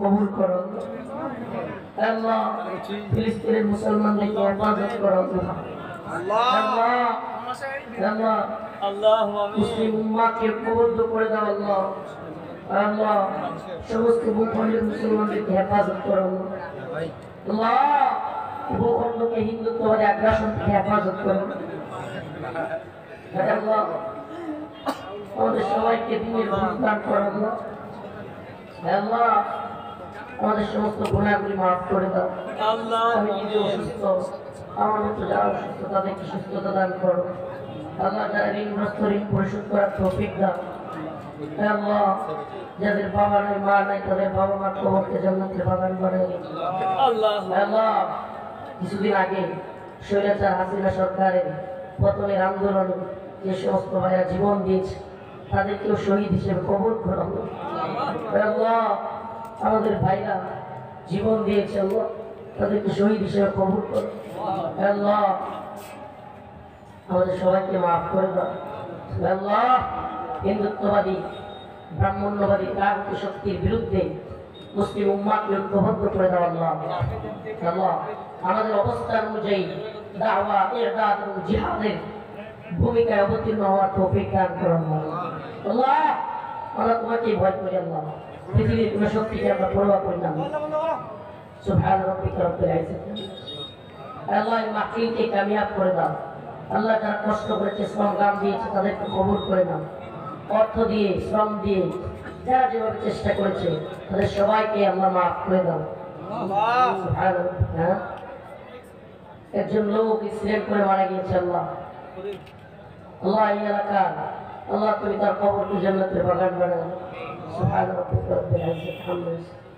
কবুল করো আল্লাহ। ফিলিস্তিনের মুসলমানদেরকে হেফাজত করো আল্লাহ। আল্লাহ আল্লাহ মুসলিম উম্মাহকে কবুল করে দাও আল্লাহ। আল্লাহ সমস্ত ভূখণ্ডের মুসলমানদেরকে হেফাজত করো আল্লাহ। ভূখণ্ডকে হিন্দুত্ববাদী আগ্রাসন থেকে হেফাজত করো আল্লাহ। আমাদের সবাইকে দিনের বুঝ দান করো আল্লাহ। আমাদের সমস্ত গুনাহগুলি মাফ করে দাও আল্লাহ। আমি নিজে অসুস্থ, আমার মতো যারা অসুস্থ তাদেরকে সুস্থতা দান করো আল্লাহ। যারা ঋণগ্রস্ত ঋণ পরিশোধ করার তৌফিক দাও আল্লাহ। যাদের বাবা নাই মা নাই তাদের বাবা মার কবরকে জান্নাতের বাগান বানাই আল্লাহ। আল্লাহ কিছুদিন আগে স্বৈরাচার হাসিনা সরকারের পতনের আন্দোলনে যে সমস্ত ভাইরা জীবন দিয়েছে তাদেরকেও শহীদ হিসেবে কবুল করো আল্লাহ। আমাদের ভাইরা জীবন দিয়েছে আল্লাহ, তাদেরকে শহীদ হিসেবে কবুল করো আল্লাহ। আমাদের সবাইকে মাফ করে দাও আল্লাহ। হিন্দুত্ববাদী ব্রাহ্মণ্যবাদী রাজনীতি শক্তির বিরুদ্ধে মুসলিম উম্মাহকে ঐক্যবদ্ধ করে দাও আল্লাহ। আল্লাহ আমাদের অবস্থান অনুযায়ী দাওয়া ইরদাদ এবং জিহাদের ভূমিকায় অবতীর্ণ হওয়ার তৌফিক দান করো আল্লাহ। আমরা তোমাকে ভয় করি আল্লাহ। পৃথিবীর কোনো শক্তিকে আমরা পরোয়া করি না। সুবহান রাব্বিকা রব্বিল ইজ্জাতি আল্লাহ। এই মাহফিলকে কামিয়াব করে দাও আল্লাহ। যারা কষ্ট করেছে, শ্রম গাম দিয়েছে তাদেরকে কবুল করে নাও। অর্থ দিয়ে, শ্রম দিয়ে যারা যেভাবে চেষ্টা করেছে তাদের সবাইকে আল্লাহ মাফ করে দাও। একজন লোক অ্যাক্সিডেন্ট করে মারা গিয়েছে আল্লাহ। আল্লাহ এই এলাকার আল্লাহ তুমি তার কবরকে জান্নাতের বাগান বানাও। সুবহান রাব্বিকা রব্বিল ইজ্জাতি আম্মা ইয়াসিফুন।